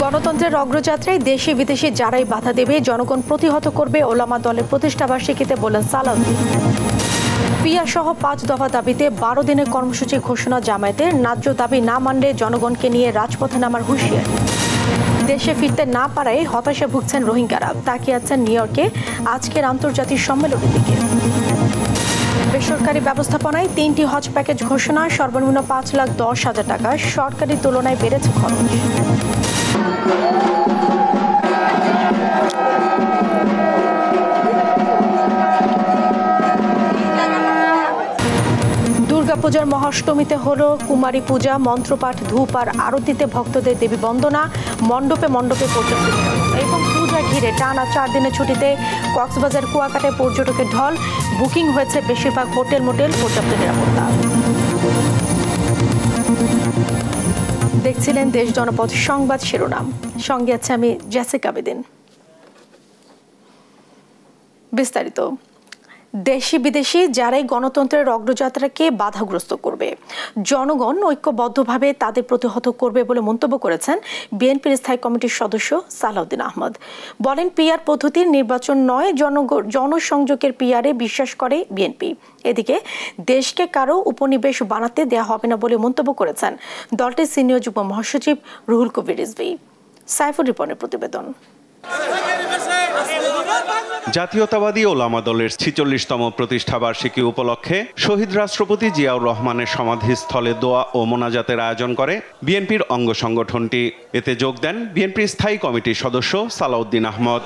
গণতন্ত্রের অগ্রযাত্রায় দেশি বিদেশি যারাই বাধা দেবে জনগণ প্রতিহত করবে ওলামা দলের প্রতিষ্ঠাবার্ষিকীতে বললেন সালাউদ্দিন। পিয়া সহ 5 দফা দাবিতে 12 দিনের কর্মসূচি ঘোষণা জামায়াতের। ন্যায্য দাবি না মানলে জনগণকে নিয়ে রাজপথে নামার হুঁশিয়ারি। দেশে ফিরতে না পারায় হতাশা ভুগছেন রোহিঙ্গারা, তাকিয়ে আছেন নিউ ইয়র্কে আজকের আন্তর্জাতিক সম্মেলনের দিকে। বেসরকারি ব্যবস্থাপনায় 3টি হজ প্যাকেজ ঘোষণা, সর্বনিম্ন 5,10,000 টাকা, সরকারি তুলনায় বেড়েছে খরচ। দুর্গাপূজার মহাষ্টমীতে হলো কুমারী পূজা, মন্ত্রপাঠ, ধূপ আর আরতিতে ভক্তদের দেবী বন্দনা, মণ্ডপে মণ্ডপে পর্যটক এবং পূজা ঘিরে টানা 4 দিনের ছুটিতে কক্সবাজার কুয়াকাটায় পর্যটকের ঢল। বুকিং হয়েছে বেশিরভাগ হোটেল মোটেল, পর্যাপ্ত নিরাপত্তা। দেখছিলেন দেশ জনপদ সংবাদ শিরোনাম, সঙ্গে আছে আমি জেসিকা বেদিন। বিস্তারিত। দেশি বিদেশি যারাই গণতন্ত্রের অগ্রযাত্রাকে বাধাগ্রস্ত করবে জনগণ ঐক্যবদ্ধভাবে তাদের প্রতিহত করবে বলে মন্তব্য করেছেন বিএনপির স্থায়ী কমিটির সদস্য সালাউদ্দিন আহমদ। বলেন, পিআর পদ্ধতির নির্বাচন নয়, জনসংযোগের পিআরে বিশ্বাস করে বিএনপি। এদিকে দেশকে কারো উপনিবেশ বানাতে দেয়া হবে না বলে মন্তব্য করেছেন দলটির সিনিয়র যুগ্ম মহাসচিব রুহুল কবির রিজভী। সাইফুর রিপনের প্রতিবেদন। জাতীয়তাবাদী ওলামা দলের 46তম প্রতিষ্ঠাবার্ষিকী উপলক্ষে শহীদ রাষ্ট্রপতি জিয়াউর রহমানের সমাধিস্থলে দোয়া ও মোনাজাতের আয়োজন করে বিএনপির অঙ্গ সংগঠনটি। এতে যোগ দেন বিএনপির স্থায়ী কমিটির সদস্য সালাউদ্দিন আহমদ।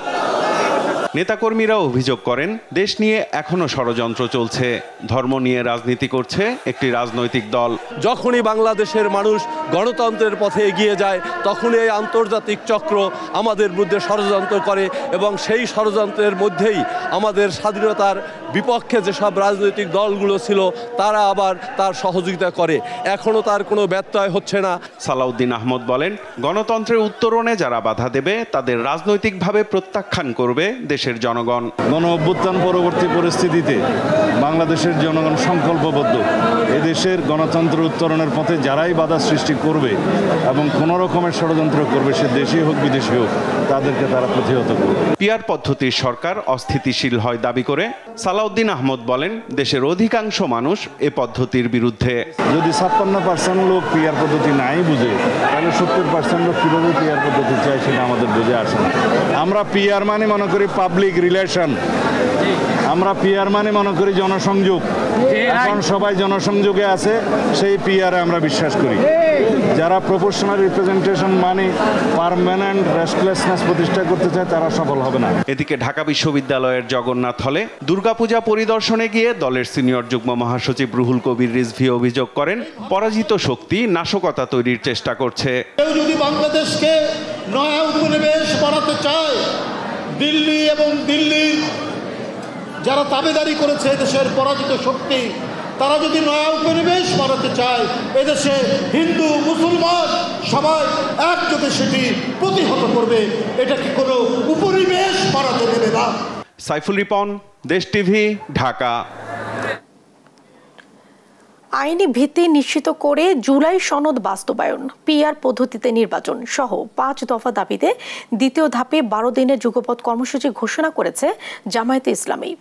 নেতাকর্মীরা অভিযোগ করেন, দেশ নিয়ে এখনো ষড়যন্ত্র চলছে, ধর্ম নিয়ে রাজনীতি করছে একটি রাজনৈতিক দল। যখনই বাংলাদেশের মানুষ গণতন্ত্রের পথে এগিয়ে যায় তখনই এই আন্তর্জাতিক চক্র আমাদের বিরুদ্ধে ষড়যন্ত্র করে এবং সেই ষড়যন্ত্রের মধ্যেই আমাদের স্বাধীনতার বিপক্ষে যেসব রাজনৈতিক দলগুলো ছিল তারা আবার তার সহযোগিতা করে। এখনও তার কোনো ব্যত্যয় হচ্ছে না। সালাউদ্দিন আহমদ বলেন, গণতন্ত্রের উত্তরণে যারা বাধা দেবে তাদের রাজনৈতিকভাবে প্রত্যাখ্যান করবে দেশের জনগণ। গণ অভ্যুত্থান পরবর্তী পরিস্থিতিতে বাংলাদেশের জনগণ সংকল্পবদ্ধ। এদেশের গণতন্ত্র উত্তরণের পথে যারাই বাধা সৃষ্টি করবে এবং কোনো রকমের ষড়যন্ত্র করবে, সে দেশি হোক বিদেশি হোক, তাদেরকে তারা প্রতিহত করবে। পিআর পদ্ধতির সরকার অস্থিতিশীল হয় দাবি করে সালাউদ্দিন আহমদ বলেন, দেশের অধিকাংশ মানুষ এ পদ্ধতির বিরুদ্ধে। যদি 56% লোক পিআর পদ্ধতি নাই বুঝে, তাহলে 70% লোক কীভাবে পিআর পদ্ধতি চায় সেটা আমাদের বুঝে আসে না। আমরা পিআর মানে মনে করি পাবলিক রিলেশন, আমরা পিআর মানে মনে করি জনসংযোগ। এখন সবাই জনসংযোগে আছে, সেই পিআরে আমরা বিশ্বাস করি। যারা প্রপোর্শনাল রিপ্রেজেন্টেশন মানে পার্মানেন্ট রেস্টলেসনেস প্রতিষ্ঠা করতে চায় তারা সফল হবে না। এদিকে ঢাকা বিশ্ববিদ্যালয়ের জগন্নাথ হলে দুর্গাপূজা পরিদর্শনে গিয়ে দলের সিনিয়র যুগ্ম মহাসচিব রুহুল কবির রিজভী অভিযোগ করেন, পরাজিত শক্তি নাশকতা তৈরির চেষ্টা করছে। কেউ যদি বাংলাদেশকে নয়া উপনিবেশ বানাতে চায়, দিল্লি এবং দিল্লির যারা দাবিদারি করেছে দেশের পরাজিত শক্তি, তারা যদি নয়া উপনিবেশ বানাতে চায়, এদেশে হিন্দু মুসলমান সবাই একযোগে সেটি প্রতিহত করবে। এটা কি কোনো উপনিবেশ বানাতে দেবে না। সাইফুল রিপন, দেশ টিভি, ঢাকা। আইনি ভিত্তি নিশ্চিত করে জুলাই সনদ বাস্তবায়ন, পিআর পদ্ধতিতে নির্বাচন সহ 5 দফা দাবিতে দ্বিতীয় ধাপে 12 দিনের যুগপৎ কর্মসূচি ঘোষণা করেছে জামায়াতে ইসলামী।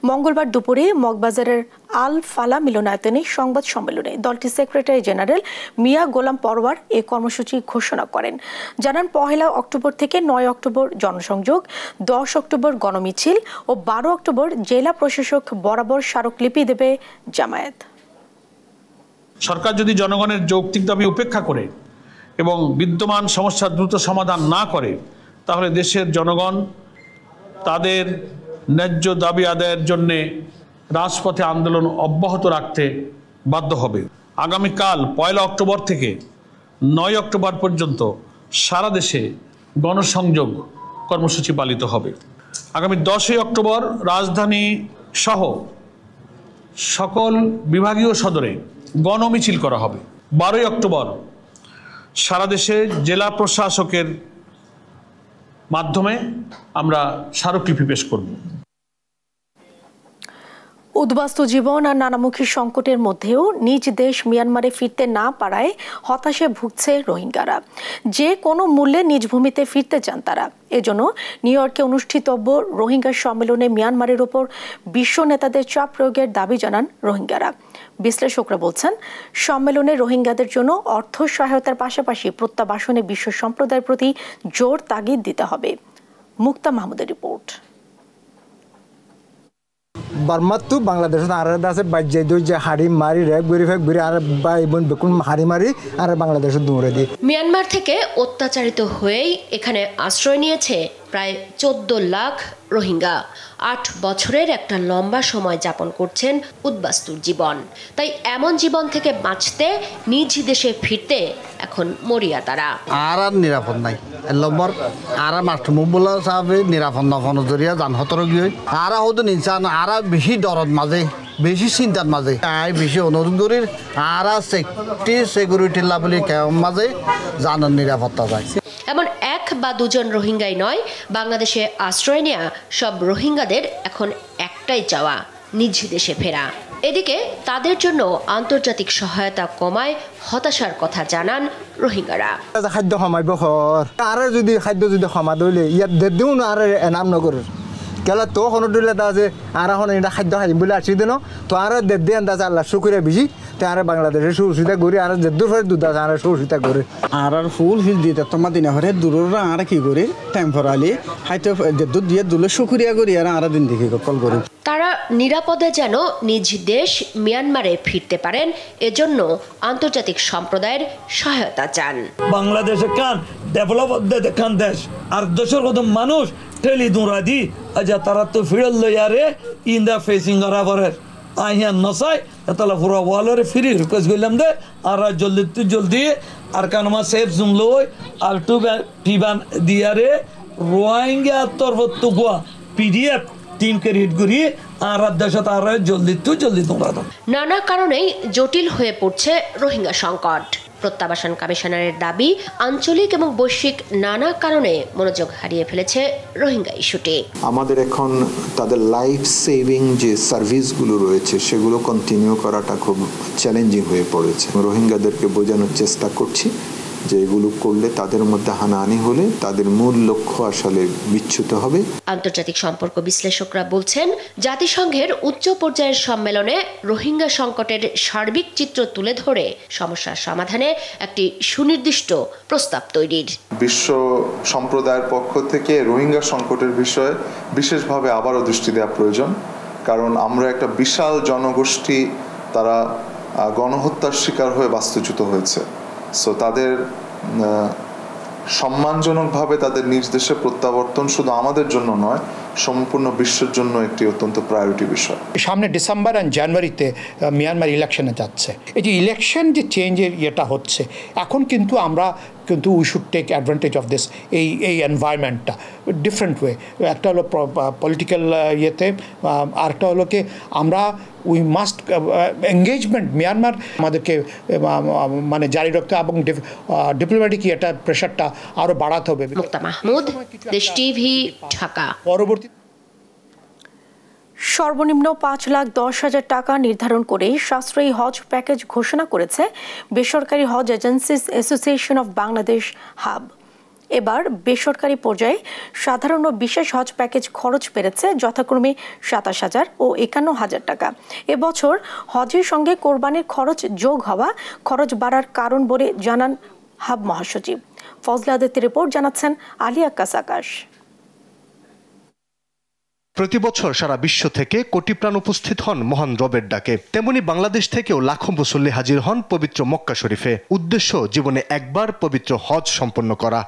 মঙ্গলবার দুপুরে মগবাজারের আল ফালা মিলনায়তনে সংবাদ সম্মেলনে দলটির সেক্রেটারি জেনারেল মিয়া গোলাম পরওয়ার এ কর্মসূচি ঘোষণা করেন। জানান, 1 অক্টোবর থেকে 9 অক্টোবর জনসংযোগ, 10 অক্টোবর গণমিছিল ও 12 অক্টোবর জেলা প্রশাসক বরাবর স্মারকলিপি দেবে জামায়াত। সরকার যদি জনগণের যৌক্তিক দাবি উপেক্ষা করে এবং বিদ্যমান সমস্যার দ্রুত সমাধান না করে, তাহলে দেশের জনগণ তাদের ন্যায্য দাবি আদায়ের জন্যে রাজপথে আন্দোলন অব্যাহত রাখতে বাধ্য হবে। আগামীকাল 1 অক্টোবর থেকে 9 অক্টোবর পর্যন্ত সারা দেশে গণসংযোগ কর্মসূচি পালিত হবে। আগামী 10 অক্টোবর রাজধানী সহ সকল বিভাগীয় সদরে গণমিছিল করা হবে। 12 অক্টোবর সারা দেশে জেলা প্রশাসকের মাধ্যমে আমরা স্মারকলিপি পেশ করব। উদ্বাস্তু জীবন আর নানামুখী সংকটের মধ্যেও নিজ দেশ মিয়ানমারে ফিরতে না পারায় হতাশায় ভুগছে রোহিঙ্গারা। যে কোনো মূল্যে নিজ ভূমিতে ফিরতে চান তারা। এজন্য নিউ ইয়র্কে অনুষ্ঠিতব্য রোহিঙ্গা সম্মেলনে মিয়ানমারের ওপর বিশ্ব নেতাদের চাপ প্রয়োগের দাবি জানান রোহিঙ্গারা। বিশ্লেষকরা বলছেন, সম্মেলনে রোহিঙ্গাদের জন্য অর্থ সহায়তার পাশাপাশি প্রত্যাবাসনে বিশ্ব সম্প্রদায়ের প্রতি জোর তাগিদ দিতে হবে। মুক্তা মাহমুদের রিপোর্ট। বার্মাতো বাংলাদেশত আর আছে বাজ্যে যে হাড়ি মারি রেপ বেরি আর বাই বোন বেকুন হাড়ি মারি আর বাংলাদেশে দৌড়ে দিই। মিয়ানমার থেকে অত্যাচারিত হয়েই এখানে আশ্রয় নিয়েছে প্রায় 14 লাখ রোহিঙ্গা। 8 বছরের একটা লম্বা সময় যাপন করছেন উদ্বাস্তুর জীবন। তাই এমন জীবন থেকে বাঁচতে নিজ দেশে ফিরতে এখন মরিয়া তারা। আর নিরাপদ নাই নম্বর আর মাস্টার মুবুল্লা সাহেব নিরাপদ নফন জরিয়া জানহতর গিয়ে আর হতো নিচান আর বেশি দরদ মাঝে বেশি চিন্তার মাঝে বেশি অনুরোধ করি আর সিকিউরিটি লাভলি মাঝে জানার নিরাপত্তা যায়। এমন 1 বা 2 জন রোহিঙ্গাই নয়, বাংলাদেশে আশ্রয় নেওয়া সব রোহিঙ্গাদের এখন একটাই চাওয়া, নিজ দেশে ফেরা। এদিকে তাদের জন্য আন্তর্জাতিক সহায়তা কমায় হতাশার কথা জানান রোহিঙ্গারা। খাদ্য কমাইব আর যদি খাদ্য যদি কমা দইলে ইয়াত দেও না আর এনাম নগর কেলা তো কোনো দিলে আছে আর এখন এটা খাদ্য খাইম বলে আসি দিন তো আর দেড় দিয়ে আন্দাজ আল্লাহ শুকুরে বেশি তো আর বাংলাদেশে সুবিধা করি আর দেড় ফের দুধ আছে আর সুবিধা করে আর ফুল ফিল দিয়ে তোমার দিনে হরে দূরের আর কি করি টেম্পোরালি হয়তো দুধ দিয়ে দুলে শুকুরিয়া করি আর দিন দেখি কল করি। তারা নিরাপদে যেন নিজ দেশ মিয়ানমারে ফিরতে পারেন, এজন্য আন্তর্জাতিক সম্প্রদায়ের সহায়তা চান। বাংলাদেশে কান ডেভেলপ দেখান দেশ আর দেশের কত মানুষ টেলি দৌড়া দি আচ্ছা তারা তো ফিরল লইয়ারে ইন দ্য ফেসিং বরাবরের আহিয়ান নসাই তাহলে পুরো ওয়ালরে ফিরি রিকোয়েস্ট করলাম দে আর জলদি আর কানমা সেফ জুম লই আর টু টিবান দিয়ারে রোহিঙ্গা তরফত গোয়া পিডিএফ টিম ক্রিয়েট করি আর দেশত আর জলদি তোমরা। নানা কারণেই জটিল হয়ে পড়ছে রোহিঙ্গা সংকট। প্রত্যাবাসন কমিশনারের দাবি, আঞ্চলিক এবং বৈশ্বিক নানা কারণে মনোযোগ হারিয়ে ফেলেছে রোহিঙ্গা ইস্যুটি। আমাদের এখন তাদের লাইফ সেভিং যে সার্ভিসগুলো রয়েছে সেগুলো কন্টিনিউ করাটা খুব চ্যালেঞ্জিং হয়ে পড়েছে। রোহিঙ্গাদেরকে বোঝানোর চেষ্টা করছি যে এগুলো করলে তাদের মধ্যে হানাহানি হলে তাদের মূল লক্ষ্য আসলে বিচ্যুত হবে। আন্তর্জাতিক সম্পর্ক বিশ্লেষকরা বলছেন, জাতিসংঘের উচ্চ পর্যায়ের সম্মেলনে রোহিঙ্গা সংকটের সার্বিক চিত্র তুলে ধরে সমস্যার সমাধানে একটি সুনির্দিষ্ট প্রস্তাব তৈরির। বিশ্ব সম্প্রদায়ের পক্ষ থেকে রোহিঙ্গা সংকটের বিষয়ে বিশেষভাবে আবারও দৃষ্টি দেওয়া প্রয়োজন, কারণ আমরা একটা বিশাল জনগোষ্ঠী তারা গণহত্যার শিকার হয়ে বাস্তুচ্যুত হয়েছে। সো তাদের সম্মানজনকভাবে তাদের নিজ দেশে প্রত্যাবর্তন শুধু আমাদের জন্য নয়, সম্পূর্ণ বিশ্বের জন্য একটি অত্যন্ত প্রায়োরিটি বিষয়। সামনে ডিসেম্বর আর জানুয়ারিতে মিয়ানমার ইলেকশনে যাচ্ছে। এই যে ইলেকশন যে চেঞ্জের ইয়েটা হচ্ছে এখন কিন্তু we should take advantage of this এই এনভায়রনমেন্টটা ডিফারেন্ট ওয়ে। একটা হলো পলিটিক্যাল ইয়েতে, আরেকটা হলো কি আমরা উই মাস্ট এঙ্গেজমেন্ট মিয়ানমার আমাদেরকে মানে জারি রাখতে এবং ডিপ্লোম্যাটিক ইয়েটা প্রেশারটা আরও বাড়াতে হবে। মুক্তা মাহমুদ, দেশ টিভি, ঢাকা। পরবর্তী সর্বনিম্ন 5,10,000 টাকা নির্ধারণ করে সাশ্রয়ী হজ প্যাকেজ ঘোষণা করেছে বেসরকারি হজ agencies association of Bangladesh HAAB. এবার বেসরকারি পর্যায়ে সাধারণ ও বিশেষ হজ প্যাকেজ খরচ বেড়েছে যথাক্রমে 27,000 ও 51,000 টাকা। এবছর হজের সঙ্গে কোরবানির খরচ যোগ হওয়া খরচ বাড়ার কারণ বলে জানান হাব মহাসচিব। ফজলে আদিত্যের রিপোর্ট, জানাচ্ছেন আলী আক্কাস আকাশ। প্রতি বছর সারা বিশ্ব থেকে কোটি প্রাণ উপস্থিত হন মহান রবের ডাকে, তেমনি বাংলাদেশ থেকেও লাখো মুসল্লি হাজির হন পবিত্র মক্কা শরীফে। উদ্দেশ্য জীবনে একবার পবিত্র হজ সম্পন্ন করা।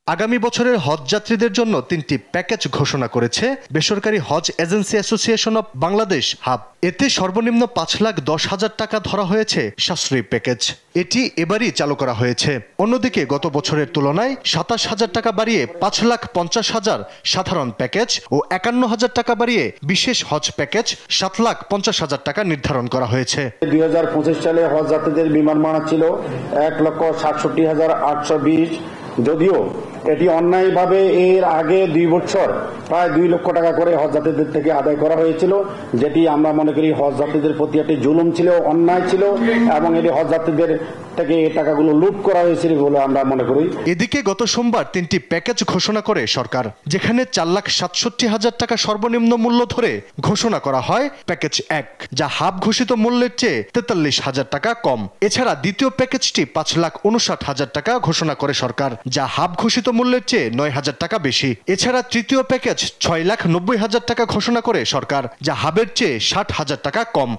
আগামী বছরের হজ যাত্রীদের জন্য 3টি প্যাকেজ ঘোষণা করেছে বেসরকারি হজ agency association of Bangladesh HAAB. এতে সর্বনিম্ন 5,10,000 টাকা ধরা হয়েছে সাশ্রয়ী প্যাকেজ। এটি এবারই চালু করা হয়েছে। অন্যদিকে গত বছরের তুলনায় 27,000 টাকা বাড়িয়ে 5,50,000 সাধারণ প্যাকেজ ও 51,000 টাকা বাড়িয়ে বিশেষ হজ প্যাকেজ 7,50,000 টাকা নির্ধারণ করা হয়েছে। 2025 সালে হজ যাত্রীদের বিমান ভাড়া ছিল 1,67,820, যদিও এটি অন্যায়ভাবে এর আগে 2 বছর প্রায় 2 লক্ষ টাকা করে হজ যাত্রীদের থেকে আদায় করা হয়েছিল, যেটি আমরা মনে করি হজ যাত্রীদের প্রতি একটি জুলুম ছিল, অন্যায় ছিল এবং এটি হজ যাত্রীদের থেকে এই টাকাগুলো লুট করা হয়েছিল বলে আমরা মনে করি। এদিকে গত সোমবার 3টি প্যাকেজ ঘোষণা করে সরকার, যেখানে 4,67,000 টাকা সর্বনিম্ন মূল্য ধরে ঘোষণা করা হয় প্যাকেজ 1, যা হাব ঘোষিত মূল্যের চেয়ে 43,000 টাকা কম। এছাড়া দ্বিতীয় প্যাকেজটি 5,59,000 টাকা ঘোষণা করে সরকার, যা হাব ঘোষিত মূল্যের চেয়ে 9,000 টাকা বেশি। এছাড়া তৃতীয় প্যাকেজ 6,90,000 টাকা ঘোষণা করে সরকার, যা হাবের চেয়ে 60,000 টাকা কম।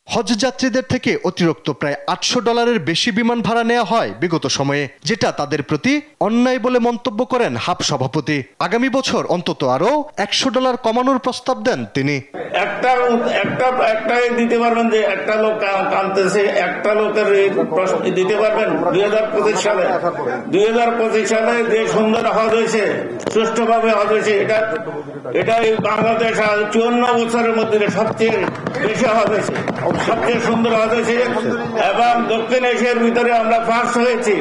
হজ যাত্রীদের থেকে অতিরিক্ত প্রায় $800 বেশি বিমান ভাড়া নেওয়া হয় বিগত সময়ে, যেটা তাদের প্রতি অন্যায় বলে মন্তব্য করেন হাব সভাপতি। আগামী বছর অন্তত আরও $100 কমানোর প্রস্তাব দেন তিনি। একটাই দিতে পারবেন যে একটা লোক কানতেছে, একটা লোকের দিতে পারবেন 2025 সালে যে সুন্দর হজ হয়েছে, সুষ্ঠুভাবে হজ হয়েছে, এটা বাংলাদেশ 54 বছরের মধ্যে সবচেয়ে বেশি হজ হয়েছে, সবচেয়ে সুন্দর হজ হয়েছে এবং দক্ষিণ এশিয়ার ভিতরে আমরা ফার্স্ট হয়েছি।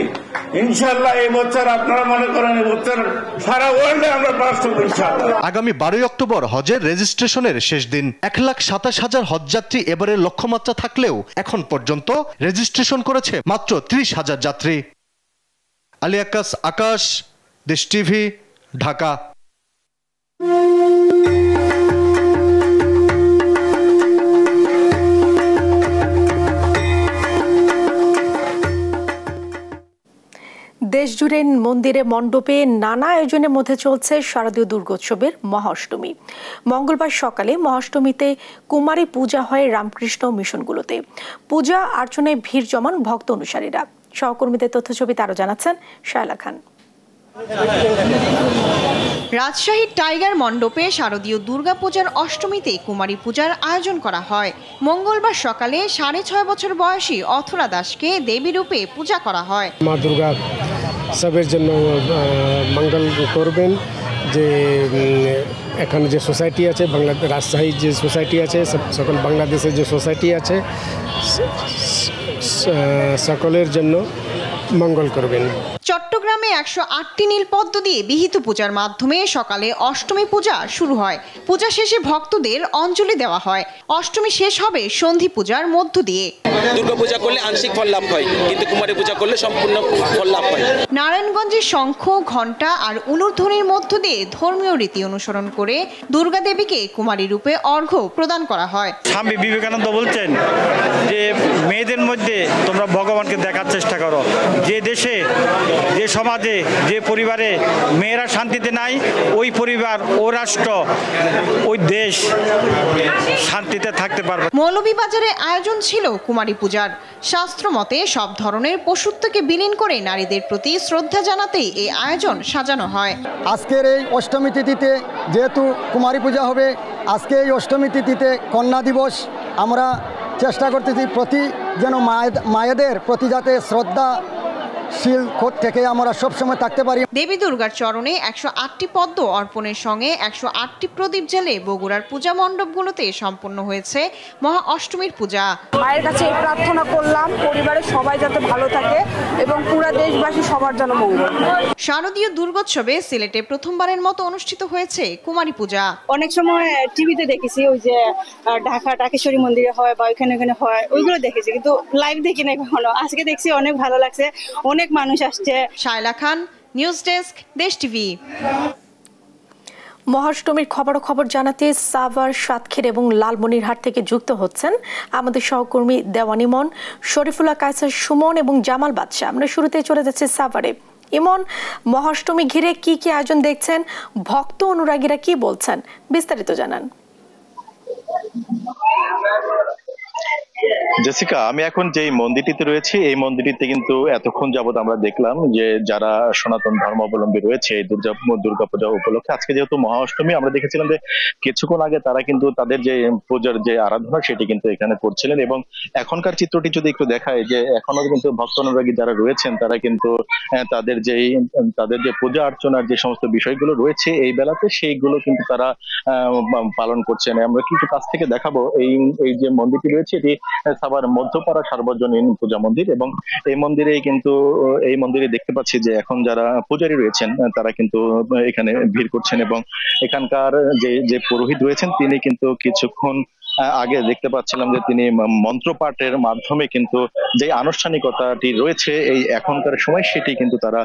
ইনশাআল্লাহ এই বছর আপনারা মনে করেন এই বছর সারা ওয়ার্ল্ডে আমরা ফার্স্ট হব ইনশাআল্লাহ। আগামী 12 অক্টোবর হজের রেজিস্ট্রেশনের শেষ দিন। 1,27,000 হজযাত্রী এবারের লক্ষ্যমাত্রা থাকলেও এখন পর্যন্ত রেজিস্ট্রেশন করেছে মাত্র 30,000 যাত্রী। আলী আকাশ, দেশ টিভি, ঢাকা। দেশজুড়ে মন্দিরে মণ্ডপে নানা আয়োজনের মধ্যে চলছে শারদীয় দুর্গোৎসবের মহাষ্টমী। মঙ্গলবার সকালে মহাষ্টমীতে কুমারী পূজা হয় রামকৃষ্ণ মিশনগুলোতে। পূজা অর্চনায় ভিড় জমান ভক্ত অনুসারীরা। সহকর্মীদের তথ্যছবিতে আরো জানাচ্ছেন শায়লা খান। রাজশাহীর টাইগার মণ্ডপে শারদীয় দুর্গাপূজার অষ্টমীতে কুমারী পূজার আয়োজন করা হয়। মঙ্গলবার সকালে 6.5 বছর বয়সী অথরা দাসকে দেবী রূপে পূজা করা হয়। মা দুর্গা সবের জন্য মঙ্গল করবেন। যে এখানে যে সোসাইটি আছে, রাজশাহীর যে সোসাইটি আছে, সকল বাংলাদেশের যে সোসাইটি আছে, সকলের জন্য মঙ্গল করবেন। চট্টগ্রামে 108টি নীল পদ্ম দিয়ে বিহিত পূজার মাধ্যমে সকালে অষ্টমী পূজা শুরু হয়। পূজা শেষে ভক্তদের অঞ্জলি দেওয়া হয়। অষ্টমী শেষ হবে সন্ধি পূজার মধ্য দিয়ে। দুর্গা পূজা করলে আংশিক ফল লাভ হয়, কিন্তু কুমারী পূজা করলে সম্পূর্ণ ফল লাভ হয়। নারায়ণগঞ্জে শঙ্খ, ঘণ্টা আর উলুধ্বনির মধ্য দিয়ে ধর্মীয় রীতি অনুসরণ করে দুর্গা দেবীকে কুমারী রূপে অর্ঘ্য প্রদান করা হয়। স্বামী বিবেকানন্দ বলছেন যে মেয়েদের মধ্যে তোমরা ভগবানকে দেখার চেষ্টা করো। যে দেশে, যে সমাজে, যে পরিবারে মেয়েরা শান্তিতে নাই, ওই পরিবার, ও রাষ্ট্র, ওই দেশ শান্তিতে থাকতে পারবে। মৌলভীবাজারে আয়োজন ছিল কুমারী পূজার। শাস্ত্র মতে সব ধরনের পশুত্বকে বিলীন করে নারীদের প্রতি শ্রদ্ধা জানাতেই এই আয়োজন সাজানো হয়। আজকের এই অষ্টমী তিথিতে যেহেতু কুমারী পূজা হবে, আজকে এই অষ্টমী তিথিতে কন্যা দিবস, আমরা চেষ্টা করতেছি প্রতি যেন মায়েদের প্রতি যাতে শ্রদ্ধাশীল থেকে আমরা সবসময় থাকতে পারি। দেবী দুর্গার চরণে 108টি পদ্ম অর্পণের সঙ্গে 108টি প্রদীপ জ্বেলে বগুড়ার পূজা মণ্ডপগুলোতে সম্পন্ন হয়েছে মহা অষ্টমীর পূজা। মায়ের কাছে এই প্রার্থনা করলাম, পরিবারের সবাই যাতে ভালো থাকে এবং পুরো দেশবাসী সবার জন্য মঙ্গল। শারদীয় দুর্গোৎসবে সিলেটে প্রথমবারের মতো অনুষ্ঠিত হয়েছে কুমারী পূজা। অনেক সময় টিভিতে দেখেছি, ওই যে ঢাকা টাকেশ্বরী মন্দিরে হয় বা ওইখানে হয়, ওইগুলো দেখেছি, কিন্তু লাইভ দেখি না কখনো। আজকে দেখছি, অনেক ভালো লাগছে, অনেক মানুষ আসছে। শায়লা খান, নিউজ ডেস্ক, দেশ টিভি। মহাষ্টমীর খবর জানাতে সাভার, সাতক্ষীরা এবং লালমনিরহাট থেকে যুক্ত হচ্ছেন আমাদের সহকর্মী দেওয়ান ইমন, শরীফুল্লাহ কায়সার, সুমন এবং জামাল বাদশা। আমরা শুরুতেই চলে যাচ্ছি সাভারে। ইমন, মহাষ্টমী ঘিরে কি কি আয়োজন দেখছেন, ভক্ত অনুরাগীরা কি বলছেন, বিস্তারিত জানান। জেসিকা, আমি এখন যে মন্দিরটিতে রয়েছি, এই মন্দিরটিতে কিন্তু এতক্ষণ যাবত আমরা দেখলাম যে যারা সনাতন ধর্মাবলম্বী রয়েছে এই দুর্গাপূজা উপলক্ষে, আজকে যেহেতু মহাষ্টমী, আমরা দেখেছিলাম যে কিছুক্ষণ আগে তারা কিন্তু তাদের যে পূজার যে আরাধনা সেটি কিন্তু এখানে করছিলেন। এবং এখনকার চিত্রটি যদি একটু দেখায়, যে এখনো কিন্তু ভক্ত অনুরাগী যারা রয়েছেন তারা কিন্তু তাদের যে পূজা অর্চনার যে সমস্ত বিষয়গুলো রয়েছে এই বেলাতে, সেইগুলো কিন্তু তারা পালন করছেন। আমরা কিন্তু কাছ থেকে দেখাবো এই যে মন্দিরটি রয়েছে, এটি সাভার মধ্যপাড়া সার্বজনীন পূজা মন্দির, এবং এই মন্দিরে দেখতে পাচ্ছি যে এখন যারা পূজারী রয়েছেন তারা কিন্তু এখানে ভিড় করছেন, এবং এখানকার যে পুরোহিত রয়েছেন তিনি কিন্তু কিছুক্ষণ আগে দেখতে পাচ্ছিলাম যে তিনি মন্ত্রপাঠের মাধ্যমে কিন্তু যে আনুষ্ঠানিকতাটি রয়েছে এই এখনকার সময় সেটি কিন্তু তারা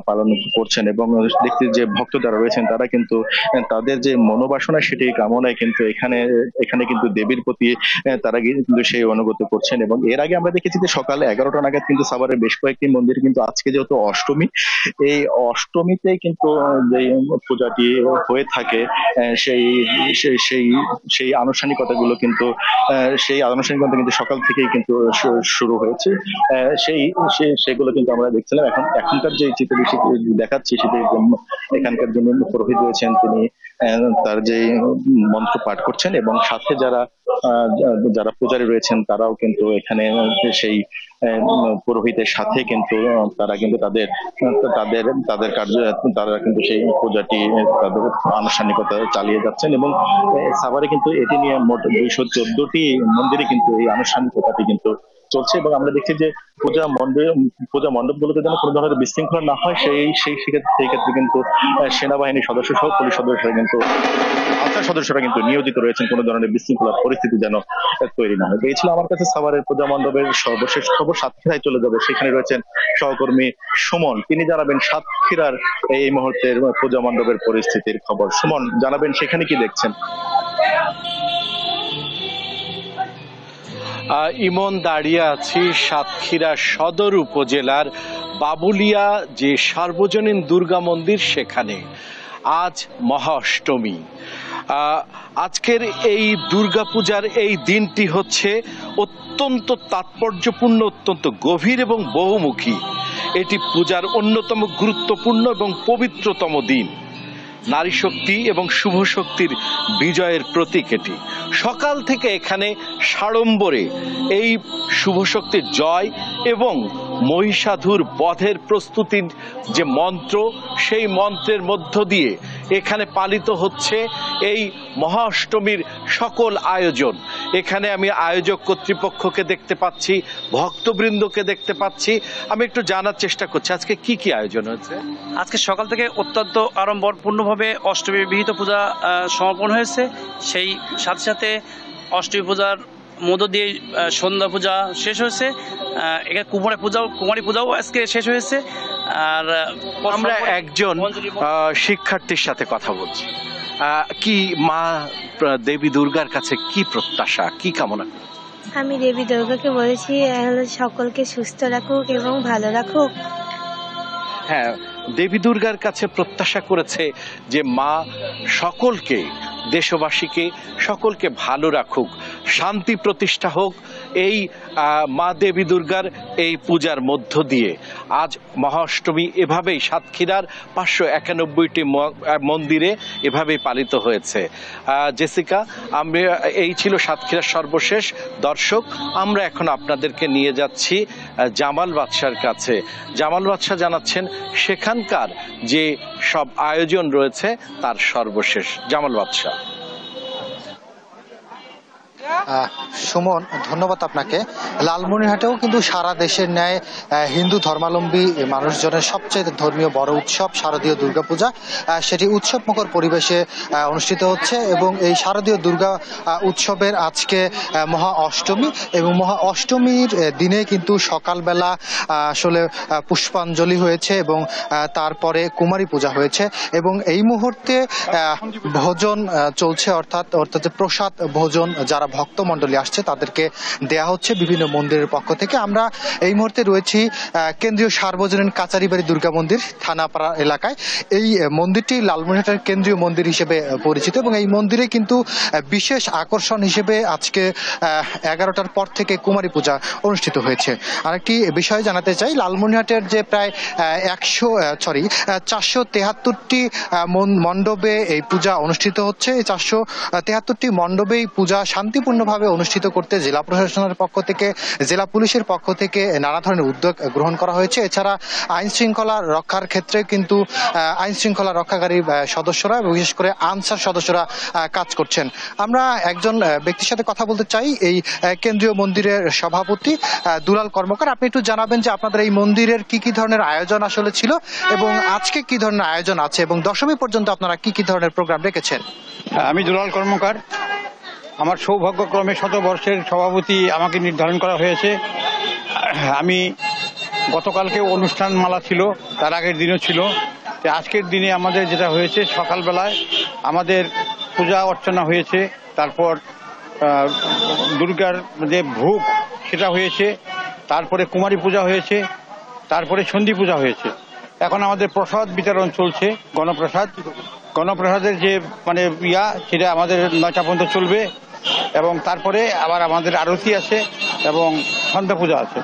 পালন করছেন, এবং দেখতে যে ভক্ত যারা রয়েছেন তারা কিন্তু তাদের যে মনোবাসনা সেটি কামনায় কিন্তু এখানে কিন্তু দেবীর প্রতি তারা কিন্তু সেই অনুগত করছেন। এবং এর আগে আমরা দেখেছি যে সকাল 11টা নাগাদ কিন্তু সাভারের বেশ কয়েকটি মন্দির কিন্তু আজকে যেহেতু অষ্টমী, এই অষ্টমীতে কিন্তু যে পূজাটি হয়ে থাকে সেই আনুষ্ঠানিকতা কিন্তু সকাল থেকেই কিন্তু শুরু হয়েছে। সেগুলো কিন্তু আমরা দেখছিলাম। এখনকার যে চিত্র দেখাচ্ছি সেটি এখানকার যিনি পুরোহিত রয়েছেন তিনি তার যে মন্ত্র পাঠ করছেন, এবং সাথে যারা পূজারী রয়েছেন তারাও কিন্তু এখানে সেই পুরোহিতের সাথে কিন্তু তারা কিন্তু তাদের কার্য তারা কিন্তু সেই পূজাটি তাদের আনুষ্ঠানিকতা চালিয়ে যাচ্ছেন। এবং সাভারে কিন্তু এটি নিয়ে মোট 214টি মন্দিরে কিন্তু এই আনুষ্ঠানিকতাটি কিন্তু চলছে, এবং আমরা দেখছি যে পূজা মণ্ডপগুলোতে যেন কোনো ধরনের বিশৃঙ্খলা না হয় সেই ক্ষেত্রে কিন্তু সেনাবাহিনীর সদস্য সহ পুলিশ সদস্যরা কিন্তু নিয়োজিত রয়েছেন কোনো ধরনের বিশৃঙ্খলার পরিস্থিতি যেন তৈরি না হয়। এই ছিল আমার কাছে সাভারের পূজা মণ্ডপের সর্বশেষ খবর। সাতক্ষীরায় চলে যাবে, সেখানে রয়েছেন সহকর্মী সুমন, তিনি জানাবেন সাতক্ষীরার এই মুহূর্তের পূজা মণ্ডপের পরিস্থিতির খবর। সুমন, জানাবেন সেখানে কি দেখছেন? ইমন, দাঁড়িয়ে আছি সাতক্ষীরা সদর উপজেলার বাবুলিয়া যে সার্বজনীন দুর্গা মন্দির, সেখানে আজ মহা অষ্টমী। আজকের এই দুর্গাপূজার এই দিনটি হচ্ছে অত্যন্ত তাৎপর্যপূর্ণ, অত্যন্ত গভীর এবং বহুমুখী। এটি পূজার অন্যতম গুরুত্বপূর্ণ এবং পবিত্রতম দিন। নারী শক্তি এবং শুভ শক্তির বিজয়ের প্রতীক এটি। সকাল থেকে এখানে সাড়ম্বরে এই শুভ শক্তির জয় এবং মহিষাধুর বধের প্রস্তুতির যে মন্ত্র, সেই মন্ত্রের মধ্য দিয়ে এখানে পালিত হচ্ছে এই মহা অষ্টমীর সকল আয়োজন। এখানে আমি আয়োজক কর্তৃপক্ষকে দেখতে পাচ্ছি, ভক্তবৃন্দকে দেখতে পাচ্ছি। আমি একটু জানার চেষ্টা করছি আজকে কি কি আয়োজন হয়েছে। আজকে সকাল থেকে অত্যন্ত আড়ম্বরপূর্ণভাবে অষ্টমী বিহিত পূজা সমাপন হয়েছে। সেই সাথে সাথে অষ্টমী পূজার মধ্য দিয়ে সন্ধ্যা পূজা শেষ হয়েছে। এখানে কুমারী পূজাও আজকে শেষ হয়েছে। আর আমরা একজন শিক্ষার্থীর সাথে কথা বলছি। কি মা দেবী দুর্গার কাছে কি প্রত্যাশা, কি কামনা? আমি দেবী দুর্গাকে বলেছি সকলকে সুস্থ রাখুক এবং ভালো রাখুক। হ্যাঁ, দেবী দুর্গার কাছে প্রত্যাশা করেছে যে মা সকলকে, দেশবাসীকে সকলকে ভালো রাখুক, শান্তি প্রতিষ্ঠা হোক এই মা দেবী দুর্গার এই পূজার মধ্য দিয়ে। আজ মহা অষ্টমী এভাবেই সাতক্ষীরার 591টি মন্দিরে এভাবেই পালিত হয়েছে। জেসিকা, এই ছিল সাতক্ষীরার সর্বশেষ। দর্শক, আমরা এখন আপনাদেরকে নিয়ে যাচ্ছি জামাল বাদশার কাছে। জামাল বাদশা জানাচ্ছেন সেখানকার যে সব আয়োজন রয়েছে তার সর্বশেষ। জামাল বাদশা। সুমন, ধন্যবাদ আপনাকে। লালমনিরহাটেও কিন্তু সারা দেশের ন্যায় হিন্দু ধর্মাবলম্বী মানুষজনের সবচেয়ে ধর্মীয় বড় উৎসব শারদীয় দুর্গাপূজা, সেটি উৎসবমুখর পরিবেশে অনুষ্ঠিত হচ্ছে। এবং এই শারদীয় দুর্গা উৎসবের আজকে মহা অষ্টমী, এবং মহা অষ্টমীর দিনে কিন্তু সকালবেলা আসলে পুষ্পাঞ্জলি হয়েছে এবং তারপরে কুমারী পূজা হয়েছে, এবং এই মুহূর্তে ভোজন চলছে, অর্থাৎ প্রসাদ ভোজন যারা ভক্তমণ্ডলী আসছে তাদেরকে দেয়া হচ্ছে বিভিন্ন মন্দিরের পক্ষ থেকে। আমরা এই মুহূর্তে রয়েছি কেন্দ্রীয় সার্বজনীন কাচারিবাড়ি দুর্গা মন্দির থানাপাড়া এলাকায়। এই মন্দিরটি লালমনিরহাটের কেন্দ্রীয় মন্দির হিসেবে পরিচিত, এবং এই মন্দিরে কিন্তু বিশেষ আকর্ষণ হিসেবে আজকে 11টার পর থেকে কুমারী পূজা অনুষ্ঠিত হয়েছে। আরেকটি বিষয় জানাতে চাই, লালমনিরহাটের যে প্রায় 473টি মণ্ডপে এই পূজা অনুষ্ঠিত হচ্ছে। এই 473টি মণ্ডপেই পূজা শান্তিপূর্ণ শান্তিপূর্ণভাবে অনুষ্ঠিত করতে জেলা প্রশাসনের পক্ষ থেকে, জেলা পুলিশের পক্ষ থেকে নানা ধরনের উদ্যোগ গ্রহণ করা হয়েছে। এছাড়া আইন শৃঙ্খলা রক্ষার ক্ষেত্রে কিন্তু আইন শৃঙ্খলা রক্ষাকারী সদস্যরা, বিশেষ করে আনসার সদস্যরা কাজ করছেন। আমরা একজন ব্যক্তির সাথে কথা বলতে চাই, এই কেন্দ্রীয় মন্দিরের সভাপতি দুলাল কর্মকার। আপনি একটু জানাবেন যে আপনাদের এই মন্দিরের কি কি ধরনের আয়োজন আসলে ছিল এবং আজকে কি ধরনের আয়োজন আছে এবং দশমী পর্যন্ত আপনারা কি কি ধরনের প্রোগ্রাম রেখেছেন? আমি দুলাল কর্মকার। আমার সৌভাগ্যক্রমে শতবর্ষের সভাপতি আমাকে নির্ধারণ করা হয়েছে। আমি গতকালকে অনুষ্ঠান মালা ছিল, তার আগের দিনও ছিল। আজকের দিনে আমাদের যেটা হয়েছে, সকালবেলায় আমাদের পূজা অর্চনা হয়েছে, তারপর দুর্গার যে ভোগ সেটা হয়েছে, তারপরে কুমারী পূজা হয়েছে, তারপরে সন্ধি পূজা হয়েছে। এখন আমাদের প্রসাদ বিতরণ চলছে, গণপ্রসাদের যে সেটা আমাদের 9টা পর্যন্ত চলবে এবং তারপরে আবার আমাদের আরতি আছে এবং সন্ধ্যা পূজা আছে।